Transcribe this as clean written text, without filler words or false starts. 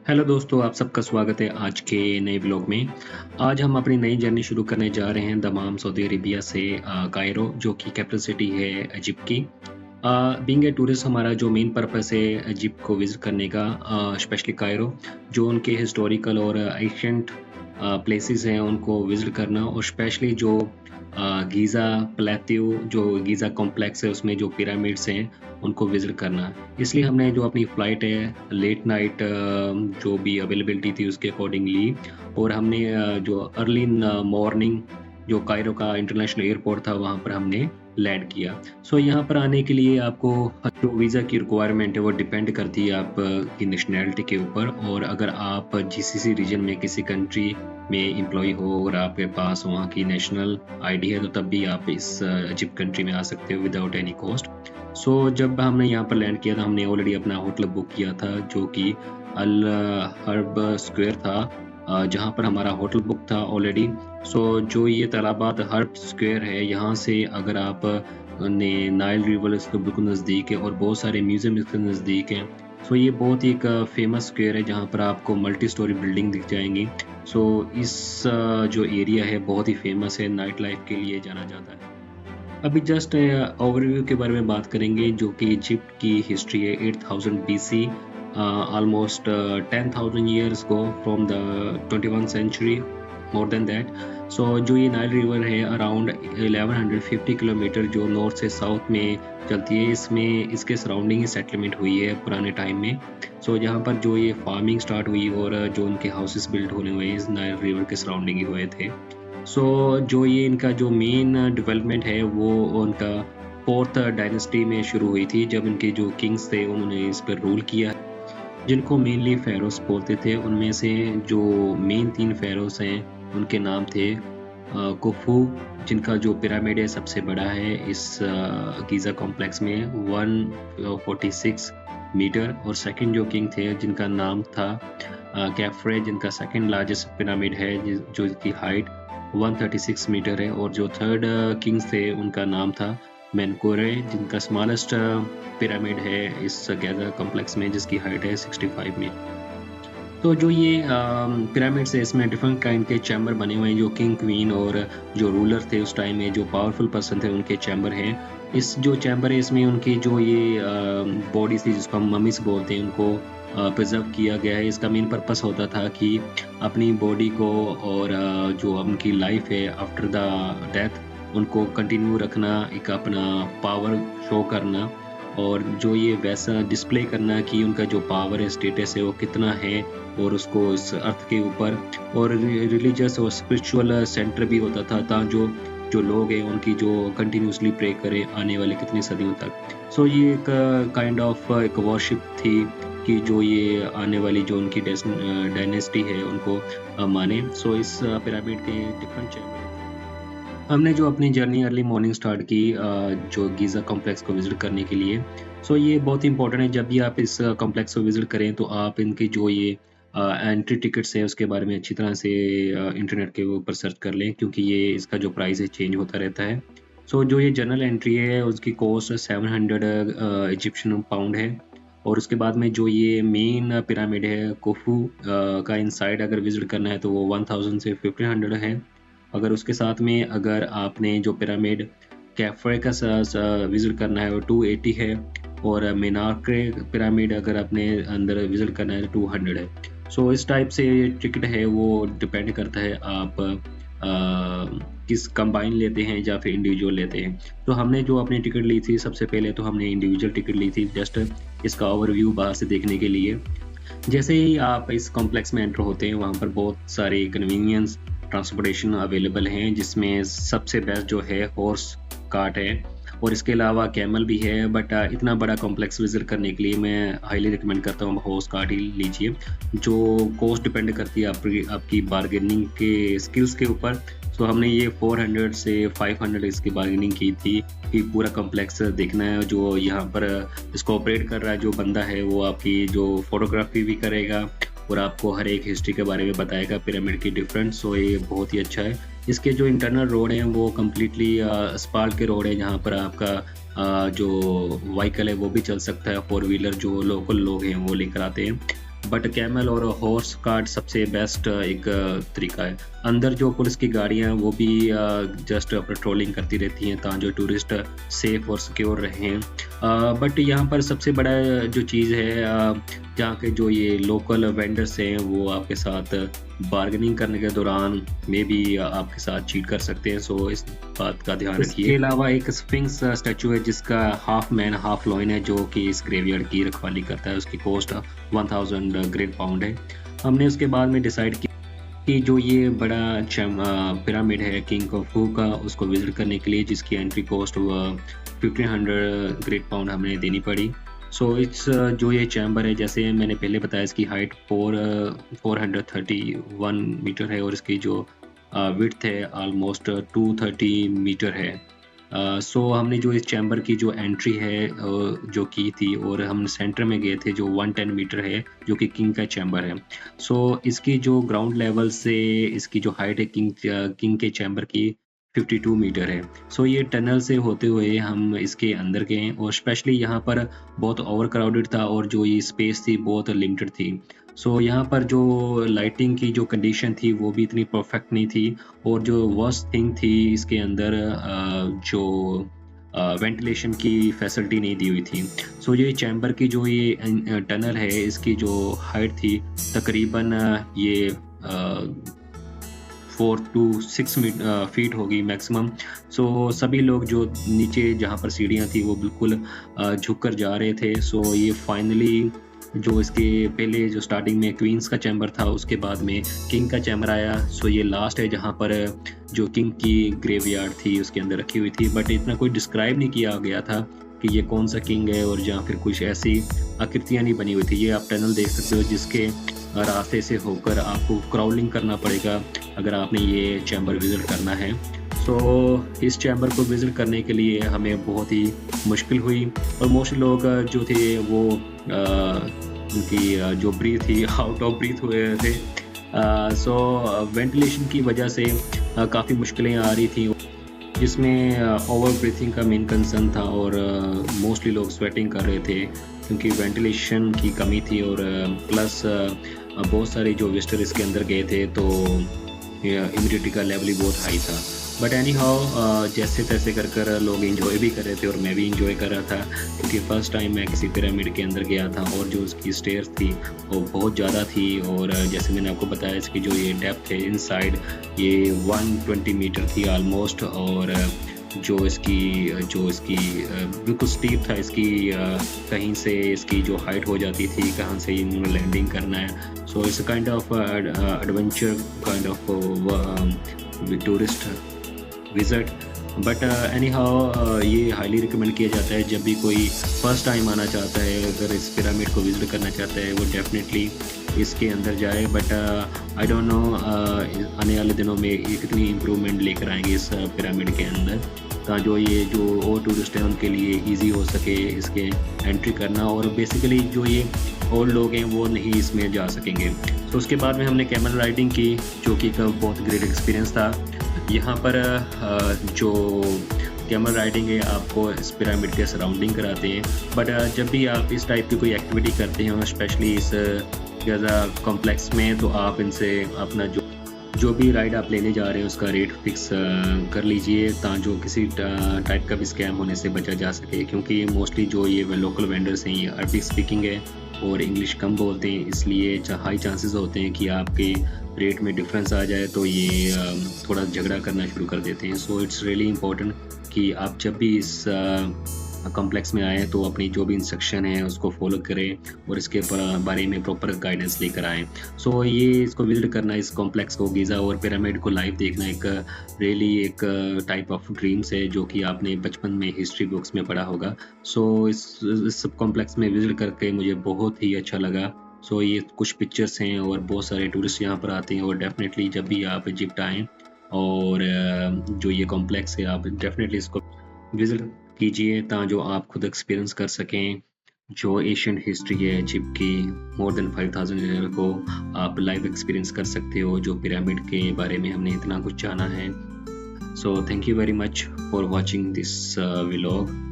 Hello दोस्तों, आप सबका स्वागत है आज के नए व्लॉग में। आज हम अपनी नई जर्नी शुरू करने जा रहे हैं दमाम सऊदी अरेबिया से कायरो जो कि कैपिटल सिटी है इजिप्ट की। बीइंग ए टूरिस्ट हमारा जो मेन पर्पस है इजिप्ट को विज़िट करने का, स्पेशली कायरो, जो उनके हिस्टोरिकल और एशियंट प्लेसेस हैं उनको विज़िट करना, और स्पेशली जो गीज़ा प्लेट्यू जो गीज़ा कॉम्प्लेक्स है उसमें जो पिरामिड्स हैं उनको विज़िट करना। इसलिए हमने जो अपनी फ़्लाइट है लेट नाइट जो भी अवेलेबिलिटी थी उसके अकॉर्डिंग ली, और हमने जो अर्ली मॉर्निंग जो कायरो का इंटरनेशनल एयरपोर्ट था वहाँ पर हमने लैंड किया। सो यहाँ पर आने के लिए आपको जो वीज़ा की रिक्वायरमेंट है वो डिपेंड करती है आप की नेशनैलिटी के ऊपर, और अगर आप जीसीसी रीजन में किसी कंट्री में एम्प्लॉय हो और आपके पास वहाँ की नेशनल आईडी है तो तब भी आप इस इजिप्ट कंट्री में आ सकते हो विदाउट एनी कॉस्ट। सो जब हमने यहाँ पर लैंड किया था हमने ऑलरेडी अपना होटल बुक किया था जो कि अल हर्ब स्क्वायर था, जहाँ पर हमारा होटल बुक था ऑलरेडी। सो जो ये तलाबात हर्ब स्क्वायर है यहाँ से अगर आप नाइल रिवर इसके बिल्कुल नज़दीक है और बहुत सारे म्यूज़ियम इसके नज़दीक हैं। सो ये बहुत ही एक फेमस स्क्वायर है जहाँ पर आपको मल्टी स्टोरी बिल्डिंग दिख जाएंगी। सो इस जो एरिया है बहुत ही फेमस है, नाइट लाइफ के लिए जाना जाता है। अभी जस्ट ओवरव्यू के बारे में बात करेंगे जो कि इजिप्ट की हिस्ट्री है 8000 BC, almost 10,000 years go from the 21st century, more than that. So जो ये नाइल रिवर है अराउंड 1150 किलोमीटर जो नॉर्थ से साउथ में चलती है, इसमें इसके सराउंडिंग ही सेटलमेंट हुई है पुराने टाइम में। सो जहाँ पर जो ये फार्मिंग स्टार्ट हुई और जो उनके हाउसेस बिल्ड होने हुए इस नाइल रिवर के सराउंडिंग ही हुए थे। सो जो ये इनका जो मेन डेवलपमेंट है वो उनका 4th डायनेस्टी में शुरू हुई थी, जब इनके जो किंग्स थे उन्होंने इस पर रूल किया, जिनको मेनली फेरोस बोलते थे। उनमें से जो मेन 3 फेरोस हैं उनके नाम थे खुफू, जिनका जो पिरामिड है सबसे बड़ा है इस गीज़ा कॉम्प्लेक्स में 146 मीटर, और सेकंड जो किंग थे जिनका नाम था कैफ्रे, जिनका सेकंड लार्जेस्ट पिरामिड है जो इसकी हाइट 136 मीटर है, और जो थर्ड किंग्स थे उनका नाम था मेनकोरे, जिनका स्मॉलेस्ट पिरामिड है इस गीज़ा कॉम्प्लेक्स में जिसकी हाइट है 65 मीटर। तो जो ये पिरामिड्स है इसमें डिफरेंट काइंड के चैम्बर बने हुए हैं, जो किंग क्वीन और जो रूलर थे उस टाइम में जो पावरफुल पर्सन थे उनके चैम्बर हैं। इस जो चैम्बर है इसमें उनकी जो ये बॉडी थी जिसको हम ममीज बोलते हैं उनको प्रिजर्व किया गया है। इसका मेन पर्पस होता था कि अपनी बॉडी को और जो उनकी लाइफ है आफ्टर द डेथ उनको कंटिन्यू रखना, एक अपना पावर शो करना, और जो ये वैसा डिस्प्ले करना कि उनका जो पावर है स्टेटस है वो कितना है, और उसको इस अर्थ के ऊपर और रिलीजियस और स्पिरिचुअल सेंटर भी होता था जो लोग हैं उनकी जो कंटिन्यूसली प्रे करें आने वाले कितनी सदियों तक। सो ये एक काइंड ऑफ एक वर्शिप थी कि जो ये आने वाली जो उनकी डायनेस्टी है उनको माने। सो इस पिरामिड के डिफरेंट चैम्बर हमने जो अपनी जर्नी अर्ली मॉर्निंग स्टार्ट की जो गीज़ा कॉम्प्लेक्स को विज़िट करने के लिए। सो ये बहुत ही इंपॉर्टेंट है, जब भी आप इस कॉम्प्लेक्स को विज़िट करें तो आप इनकी जो ये एंट्री टिकट्स हैं उसके बारे में अच्छी तरह से इंटरनेट के ऊपर सर्च कर लें, क्योंकि ये इसका जो प्राइस है चेंज होता रहता है। सो जो ये जनरल एंट्री है उसकी कॉस्ट 700 इजिप्शियन पाउंड है, और उसके बाद में जो ये मेन पिरामिड है खुफू का इनसाइड अगर विज़िट करना है तो वो 1000 से 1500 है। अगर उसके साथ में अगर आपने जो पिरामिड कैफ्रे का विज़िट करना है वो 280 है, और मीनार पिरामिड अगर आपने अंदर विज़िट करना है तो 200 है। सो इस टाइप से ये टिकट है वो डिपेंड करता है आप किस कंबाइन लेते हैं या फिर इंडिविजुअल लेते हैं। तो हमने जो अपनी टिकट ली थी सबसे पहले तो हमने इंडिविजुअल टिकट ली थी, जस्ट इसका ओवरव्यू बाहर से देखने के लिए। जैसे ही आप इस कॉम्प्लेक्स में एंटर होते हैं वहाँ पर बहुत सारे कन्वीनियंस ट्रांसपोर्टेशन अवेलेबल हैं, जिसमें सबसे बेस्ट जो है हॉर्स कार्ट है, और इसके अलावा कैमल भी है। बट इतना बड़ा कॉम्प्लेक्स विजिट करने के लिए मैं हाईली रिकमेंड करता हूँ हॉर्स कार्ट ही लीजिए। जो कॉस्ट डिपेंड करती है आपकी बार्गेनिंग के स्किल्स के ऊपर। तो हमने ये 400 से 500 इसकी बार्गेनिंग की थी कि पूरा कॉम्प्लेक्स देखना है। जो यहाँ पर इसको ऑपरेट कर रहा है जो बंदा है वो आपकी जो फोटोग्राफी भी करेगा और आपको हर एक हिस्ट्री के बारे में बताएगा पिरामिड की डिफरेंट। सो ये बहुत ही अच्छा है। इसके जो इंटरनल रोड हैं वो कम्प्लीटली स्पाल्ट के रोड है, जहाँ पर आपका जो व्हीकल है वो भी चल सकता है, 4 व्हीलर जो लोकल लोग हैं वो लेकर आते हैं। बट कैमल और हॉर्स कार्ट सबसे बेस्ट एक तरीका है। अंदर जो पुलिस की गाड़ियाँ हैं वो भी जस्ट पेट्रोलिंग करती रहती हैं ताकि जो टूरिस्ट सेफ और सिक्योर रहें। बट यहाँ पर सबसे बड़ा जो चीज़ है जहाँ के जो ये लोकल वेंडर्स हैं वो आपके साथ बार्गेनिंग करने के दौरान में भी आपके साथ चीट कर सकते हैं, सो इस बात का ध्यान रखिए। इसके अलावा एक स्फिंक्स स्टैचू है जिसका हाफ मैन हाफ लॉइन है जो कि इस ग्रेवयार्ड की रखवाली करता है। उसकी कॉस्ट 1000 ग्रेट पाउंड है। हमने उसके बाद में डिसाइड किया कि जो ये बड़ा पिरामिड है किंग कॉफू का, उसको विजिट करने के लिए जिसकी एंट्री कॉस्ट 1500 ग्रेट पाउंड हमें देनी पड़ी। सो इट्स जो ये चैम्बर है जैसे मैंने पहले बताया इसकी हाइट 431 मीटर है और इसकी जो विड्थ है ऑलमोस्ट 230 मीटर है। सो हमने जो इस चैम्बर की जो एंट्री है जो की थी और हम सेंटर में गए थे जो 110 मीटर है जो कि किंग का चैम्बर है। सो इसकी जो ग्राउंड लेवल से इसकी जो हाइट है किंग के चैम्बर की 52 मीटर है। सो ये टनल से होते हुए हम इसके अंदर गए और स्पेशली यहाँ पर बहुत ओवर क्राउडेड था और जो ये स्पेस थी बहुत लिमिटेड थी। सो यहाँ पर जो लाइटिंग की जो कंडीशन थी वो भी इतनी परफेक्ट नहीं थी और जो वर्स्ट थिंग थी इसके अंदर जो वेंटिलेशन की फैसिलिटी नहीं दी हुई थी। सो ये चैम्बर की जो ये टनल है इसकी जो हाइट थी तकरीबन ये 4 to 6 फीट होगी मैक्सिमम। सो सभी लोग जो नीचे जहाँ पर सीढ़ियाँ थी वो बिल्कुल झुक कर जा रहे थे। सो ये फाइनली जो इसके पहले जो स्टार्टिंग में क्वींस का चैम्बर था उसके बाद में किंग का चैम्बर आया। सो ये लास्ट है जहाँ पर जो किंग की ग्रेवयार्ड थी उसके अंदर रखी हुई थी, बट इतना कोई डिस्क्राइब नहीं किया गया था कि ये कौन सा किंग है और जहाँ फिर कुछ ऐसी आकृतियाँ नहीं बनी हुई थी। ये आप टनल देख सकते हो जिसके रास्ते से होकर आपको क्राउलिंग करना पड़ेगा अगर आपने ये चैम्बर विजिट करना है। सो इस चैम्बर को विजिट करने के लिए हमें बहुत ही मुश्किल हुई और मोस्ट लोग जो थे वो उनकी जो ब्रीथ थी आउट ऑफ ब्रीथ हुए थे। सो वेंटिलेशन की वजह से काफ़ी मुश्किलें आ रही थी जिसमें ओवर ब्रीथिंग का मेन कंसर्न था और मोस्टली लोग स्वेटिंग कर रहे थे क्योंकि वेंटिलेशन की कमी थी और प्लस बहुत सारे जो विजिटर इसके अंदर गए थे तो ह्यूमिडिटी का लेवल ही बहुत हाई था। बट एनी हाउ जैसे तैसे कर कर लोग इंजॉय भी कर रहे थे और मैं भी इंजॉय कर रहा था क्योंकि फ़र्स्ट टाइम मैं किसी पिरामिड के अंदर गया था और जो उसकी स्टेयर्स थी वो बहुत ज़्यादा थी और जैसे मैंने आपको बताया इसकी जो ये डेप्थ है इनसाइड ये 120 मीटर थी ऑलमोस्ट और जो इसकी बिल्कुल स्टीप था इसकी कहीं से इसकी जो हाइट हो जाती थी कहाँ से इन्होंने लैंडिंग करना है। So it's kind of adventure kind of tourist visit. But any how ये हाईली रिकमेंड किया जाता है जब भी कोई फर्स्ट टाइम आना चाहता है अगर इस पिरामिड को विजिट करना चाहता है वो डेफिनेटली इसके अंदर जाए। बट आई डोंट नो आने वाले दिनों में ये कितनी इम्प्रूवमेंट लेकर आएंगे इस पिरामिड के अंदर ताकि जो और टूरिस्ट हैं उनके लिए ईजी हो सके इसके एंट्री करना और बेसिकली जो ये और लोग हैं वो नहीं इसमें जा सकेंगे। तो उसके बाद में हमने कैमल राइडिंग की जो कि एक बहुत ग्रेट एक्सपीरियंस था। यहाँ पर जो कैमल राइडिंग है आपको इस पिरामिड के सराउंडिंग कराते हैं, बट जब भी आप इस टाइप की कोई एक्टिविटी करते हैं स्पेशली इस गाज़ा कॉम्प्लेक्स में तो आप इनसे अपना जो भी राइड आप लेने जा रहे हैं उसका रेट फिक्स कर लीजिए ताकि जो किसी टाइप का भी स्कैम होने से बचा जा सके क्योंकि मोस्टली जो ये लोकल वेंडर्स हैं ये अरबिक स्पीकिंग है और इंग्लिश कम बोलते हैं, इसलिए हाई चांसेस होते हैं कि आपके रेट में डिफरेंस आ जाए तो ये थोड़ा झगड़ा करना शुरू कर देते हैं। सो इट्स रियली इम्पोर्टेंट कि आप जब भी इस कॉम्प्लेक्स में आएँ तो अपनी जो भी इंस्ट्रक्शन है उसको फॉलो करें और इसके बारे में प्रॉपर गाइडेंस लेकर आएँ। सो ये इसको विजिट करना इस कॉम्प्लेक्स को गीज़ा और पिरामिड को लाइव देखना एक रियली एक टाइप ऑफ ड्रीम्स है जो कि आपने बचपन में हिस्ट्री बुक्स में पढ़ा होगा। सो इस कॉम्प्लेक्स में विजिट करके मुझे बहुत ही अच्छा लगा। सो ये कुछ पिक्चर्स हैं और बहुत सारे टूरिस्ट यहाँ पर आते हैं और डेफिनेटली जब भी आप इजिप्ट आएँ और जो ये कॉम्प्लेक्स है आप डेफिनेटली इसको विजिट कीजिए ताकि जो आप खुद एक्सपीरियंस कर सकें जो एशियन हिस्ट्री है इजिप्ट की मोर देन 5000 ईयर को आप लाइव एक्सपीरियंस कर सकते हो। जो पिरामिड के बारे में हमने इतना कुछ जाना है। So thank you very much for watching this vlog.